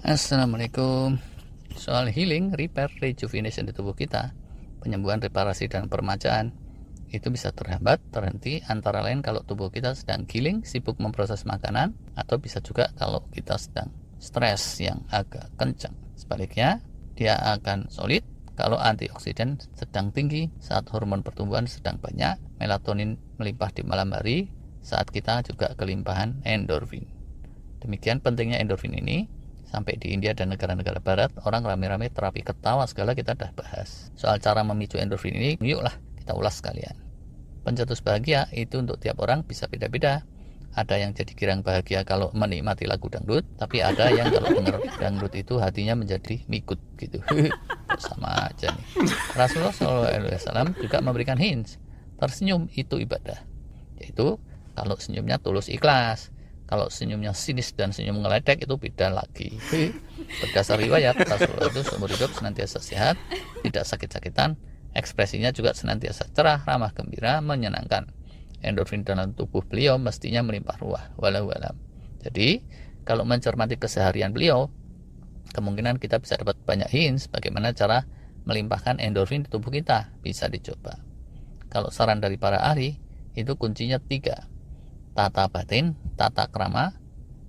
Assalamualaikum. Soal healing, repair, rejuvenation di tubuh kita, penyembuhan, reparasi, dan permajaan itu bisa terhambat, terhenti antara lain kalau tubuh kita sedang healing, sibuk memproses makanan, atau bisa juga kalau kita sedang stres yang agak kencang. Sebaliknya, dia akan solid kalau antioksidan sedang tinggi, saat hormon pertumbuhan sedang banyak, melatonin melimpah di malam hari, saat kita juga kelimpahan endorfin. Demikian pentingnya endorfin ini. Sampai di India dan negara-negara barat, orang rame-rame terapi ketawa segala kita dah bahas. Soal cara memicu endorfin ini, yuklah kita ulas sekalian. Pencetus bahagia itu untuk tiap orang bisa beda-beda. Ada yang jadi girang bahagia kalau menikmati lagu dangdut, tapi ada yang kalau denger dangdut itu hatinya menjadi mikut gitu. Sama aja nih. Rasulullah SAW juga memberikan hints, tersenyum itu ibadah. Yaitu kalau senyumnya tulus ikhlas. Kalau senyumnya sinis dan senyum ngeledek itu beda lagi. Berdasar riwayat, Rasulullah itu seumur hidup senantiasa sehat, tidak sakit-sakitan, ekspresinya juga senantiasa cerah, ramah, gembira, menyenangkan. Endorfin dalam tubuh beliau mestinya melimpah ruah. Walau alam. Jadi, kalau mencermati keseharian beliau, kemungkinan kita bisa dapat banyak hints bagaimana cara melimpahkan endorfin di tubuh kita. Bisa dicoba. Kalau saran dari para ahli, itu kuncinya 3. Tata batin, tata krama,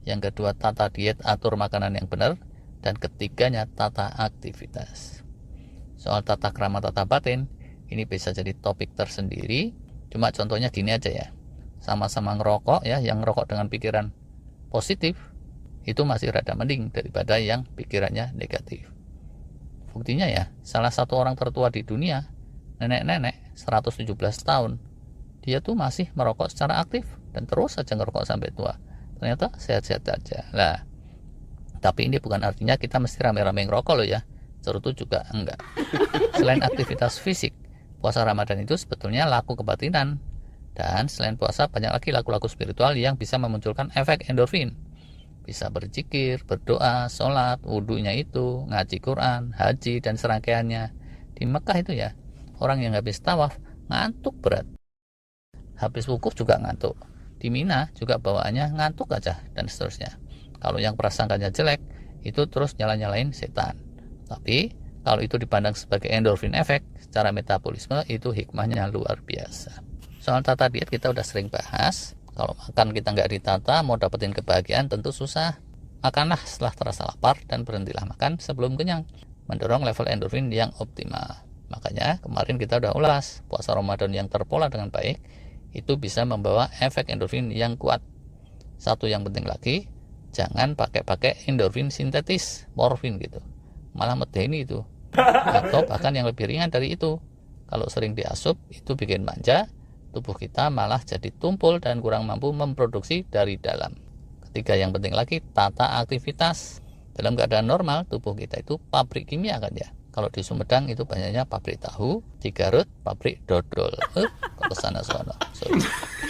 yang kedua tata diet, atur makanan yang benar, dan ketiganya tata aktivitas. Soal tata krama, tata batin, ini bisa jadi topik tersendiri. Cuma contohnya gini aja ya, sama-sama ngerokok ya, yang ngerokok dengan pikiran positif itu masih rada mending daripada yang pikirannya negatif. Buktinya ya, salah satu orang tertua di dunia, nenek-nenek 117 tahun, dia tuh masih merokok secara aktif dan terus saja ngerokok sampai tua. Ternyata sehat-sehat aja. Lah, tapi ini bukan artinya kita mesti rame-rame ngerokok loh ya. Cerutu juga enggak. Selain aktivitas fisik, puasa Ramadan itu sebetulnya laku kebatinan. Dan selain puasa, banyak lagi laku-laku spiritual yang bisa memunculkan efek endorfin. Bisa berzikir, berdoa, sholat, wudhunya itu, ngaji Quran, haji, dan serangkaiannya. Di Mekah itu ya, orang yang habis tawaf ngantuk berat. Habis wukuf juga ngantuk. Di Mina juga bawaannya ngantuk aja, dan seterusnya. Kalau yang prasangkanya jelek, itu terus nyala-nyalain setan. Tapi, kalau itu dipandang sebagai endorfin efek, secara metabolisme itu hikmahnya luar biasa. Soal tata diet kita udah sering bahas. Kalau makan kita nggak ditata, mau dapetin kebahagiaan tentu susah. Makanlah setelah terasa lapar dan berhentilah makan sebelum kenyang. Mendorong level endorfin yang optimal. Makanya kemarin kita udah ulas, puasa Ramadan yang terpola dengan baik, itu bisa membawa efek endorfin yang kuat. Satu yang penting lagi, jangan pakai endorfin sintetis, morfin gitu. Malah medeni itu. Atau bahkan yang lebih ringan dari itu. Kalau sering diasup, itu bikin manja, tubuh kita malah jadi tumpul dan kurang mampu memproduksi dari dalam. Ketiga yang penting lagi, tata aktivitas. Dalam keadaan normal, tubuh kita itu pabrik kimia kan ya. Kalau di Sumedang itu banyaknya pabrik tahu, di Garut pabrik dodol. Kesana sana.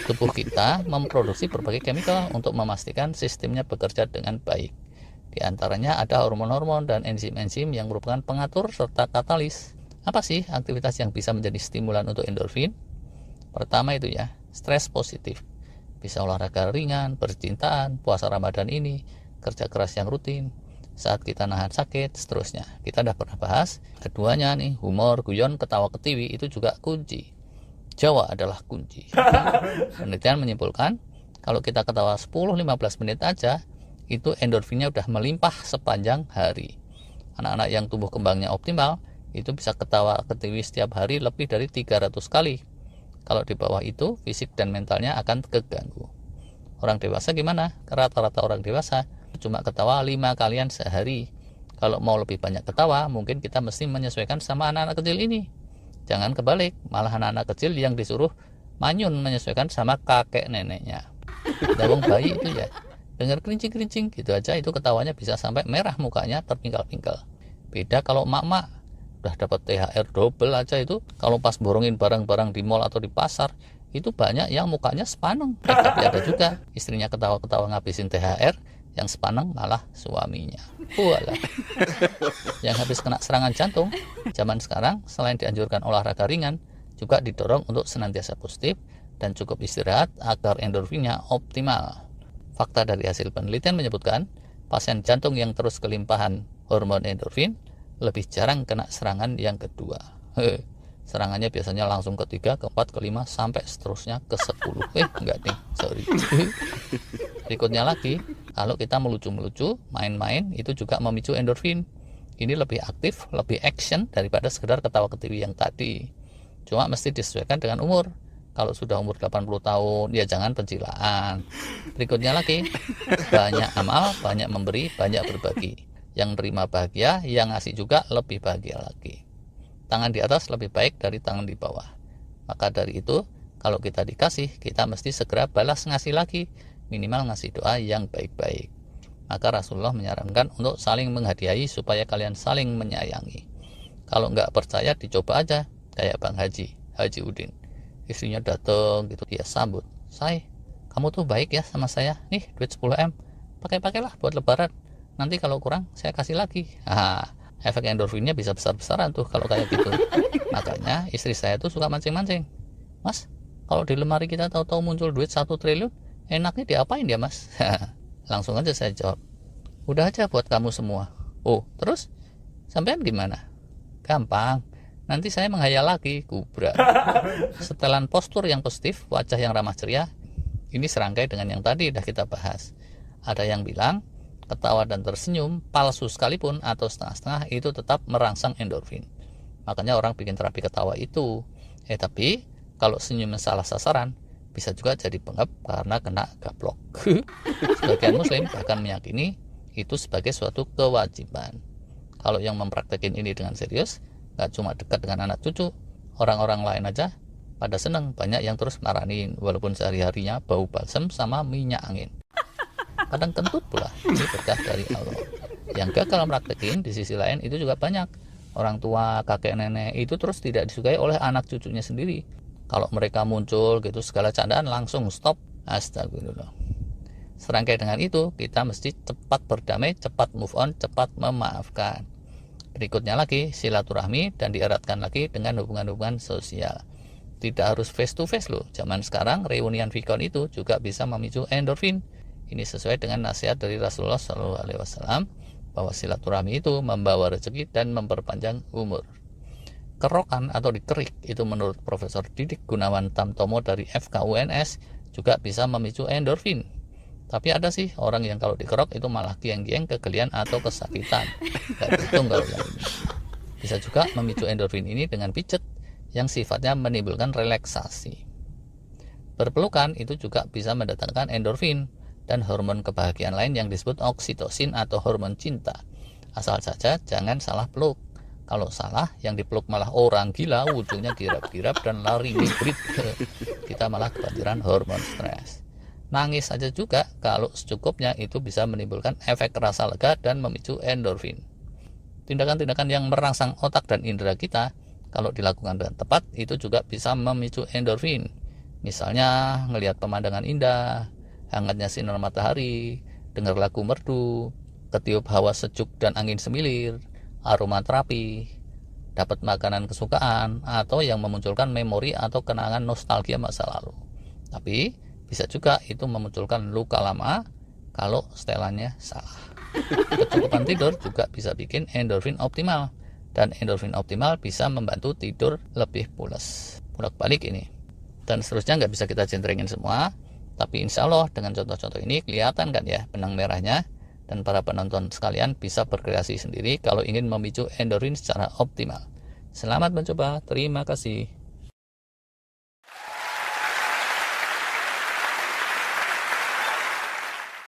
Tubuh kita memproduksi berbagai chemical untuk memastikan sistemnya bekerja dengan baik. Di antaranya ada hormon-hormon dan enzim-enzim yang merupakan pengatur serta katalis. Apa sih aktivitas yang bisa menjadi stimulan untuk endorfin? Pertama itu ya, stres positif. Bisa olahraga ringan, percintaan, puasa Ramadan ini, kerja keras yang rutin, saat kita nahan sakit, seterusnya. Kita udah pernah bahas, keduanya nih, humor, guyon, ketawa ketiwi itu juga kunci. Jawa adalah kunci. Penelitian menyimpulkan, kalau kita ketawa 10-15 menit aja, itu endorfinnya udah melimpah sepanjang hari. Anak-anak yang tumbuh kembangnya optimal, itu bisa ketawa ketiwi setiap hari lebih dari 300 kali. Kalau di bawah itu, fisik dan mentalnya akan keganggu. Orang dewasa gimana? Rata-rata orang dewasa cuma ketawa 5 kalian sehari. Kalau mau lebih banyak ketawa, mungkin kita mesti menyesuaikan sama anak-anak kecil ini. Jangan kebalik, malah anak-anak kecil yang disuruh manyun menyesuaikan sama kakek neneknya. Dawang bayi itu ya, dengar kerincing-kerincing gitu aja itu ketawanya bisa sampai merah mukanya terpingkal-pingkal. Beda kalau emak-emak udah dapat THR double aja itu, kalau pas borongin barang-barang di mall atau di pasar, itu banyak yang mukanya sepaneng. Tapi ada juga istrinya ketawa-ketawa ngabisin THR, yang sepaneng malah suaminya. Walah. Yang habis kena serangan jantung, zaman sekarang selain dianjurkan olahraga ringan, juga didorong untuk senantiasa positif dan cukup istirahat agar endorfinnya optimal. Fakta dari hasil penelitian menyebutkan, pasien jantung yang terus kelimpahan hormon endorfin lebih jarang kena serangan yang kedua. Serangannya biasanya langsung ke-3, ke-4, ke-5 sampai seterusnya ke-10. Enggak ding, sorry. Berikutnya lagi, kalau kita melucu-melucu, main-main, itu juga memicu endorfin. Ini lebih aktif, lebih action daripada sekedar ketawa-ketiwi yang tadi. Cuma mesti disesuaikan dengan umur. Kalau sudah umur 80 tahun, ya jangan pencilaan. Berikutnya lagi, banyak amal, banyak memberi, banyak berbagi. Yang terima bahagia, yang ngasih juga lebih bahagia lagi. Tangan di atas lebih baik dari tangan di bawah. Maka dari itu, kalau kita dikasih, kita mesti segera balas ngasih lagi. Minimal ngasih doa yang baik-baik. Maka Rasulullah menyarankan untuk saling menghadiahi supaya kalian saling menyayangi. Kalau nggak percaya, dicoba aja. Kayak Bang Haji Udin. Istrinya datang gitu, dia sambut. Say, kamu tuh baik ya sama saya. Nih, duit 10M. Pakai-pakailah buat lebaran. Nanti kalau kurang, saya kasih lagi. Efek endorfinnya bisa besar-besaran tuh kalau kayak gitu. Makanya istri saya tuh suka mancing-mancing. Mas, kalau di lemari kita tahu-tahu muncul duit 1 triliun, enaknya diapain ya mas? Langsung aja saya jawab, udah aja buat kamu semua. Oh, terus? Sampean gimana? Gampang, nanti saya menghayal lagi, kubra. Setelan postur yang positif, wajah yang ramah ceria, ini serangkai dengan yang tadi udah kita bahas. Ada yang bilang, ketawa dan tersenyum, palsu sekalipun atau setengah-setengah, itu tetap merangsang endorfin. Makanya orang bikin terapi ketawa itu. Tapi kalau senyumnya salah sasaran, bisa juga jadi bengap karena kena gaplok. Sebagian muslim bahkan meyakini itu sebagai suatu kewajiban. Kalau yang mempraktekin ini dengan serius, gak cuma dekat dengan anak cucu, orang-orang lain aja pada seneng. Banyak yang terus maranin, walaupun sehari-harinya bau balsam sama minyak angin. Kadang kentut pula, ini berkah dari Allah. Yang gagal praktekin di sisi lain itu juga banyak. Orang tua, kakek nenek itu terus tidak disukai oleh anak cucunya sendiri. Kalau mereka muncul gitu segala candaan langsung stop. Astagfirullah. Serangkai dengan itu, kita mesti cepat berdamai, cepat move on, cepat memaafkan. Berikutnya lagi, silaturahmi dan dieratkan lagi dengan hubungan-hubungan sosial. Tidak harus face to face loh. Zaman sekarang reunian Vicon itu juga bisa memicu endorfin. Ini sesuai dengan nasihat dari Rasulullah SAW bahwa silaturahmi itu membawa rezeki dan memperpanjang umur. Kerokan atau dikerik itu menurut Profesor Didik Gunawan Tamtomo dari FKUNS juga bisa memicu endorfin. Tapi ada sih orang yang kalau dikerok itu malah gieng-gieng, kegelian atau kesakitan. Gak betul kalau yang ini. Bisa juga memicu endorfin ini dengan pijet yang sifatnya menimbulkan relaksasi. Berpelukan itu juga bisa mendatangkan endorfin dan hormon kebahagiaan lain yang disebut oksitosin atau hormon cinta. Asal saja jangan salah peluk. Kalau salah, yang dipeluk malah orang gila, wujudnya girap-girap dan lari hibrid. Kita malah kebanjiran hormon stres. Nangis saja juga, kalau secukupnya itu bisa menimbulkan efek rasa lega dan memicu endorfin. Tindakan-tindakan yang merangsang otak dan indera kita, kalau dilakukan dengan tepat, itu juga bisa memicu endorfin. Misalnya, ngelihat pemandangan indah, hangatnya sinar matahari, dengar lagu merdu, ketiup hawa sejuk dan angin semilir, aroma terapi, dapat makanan kesukaan, atau yang memunculkan memori atau kenangan nostalgia masa lalu. Tapi bisa juga itu memunculkan luka lama kalau setelannya salah. Kecukupan tidur juga bisa bikin endorfin optimal, dan endorfin optimal bisa membantu tidur lebih pules. Bolak-balik ini. Dan seterusnya nggak bisa kita centrengin semua, tapi insya Allah dengan contoh-contoh ini kelihatan kan ya benang merahnya, dan para penonton sekalian bisa berkreasi sendiri kalau ingin memicu endorfin secara optimal. Selamat mencoba, terima kasih.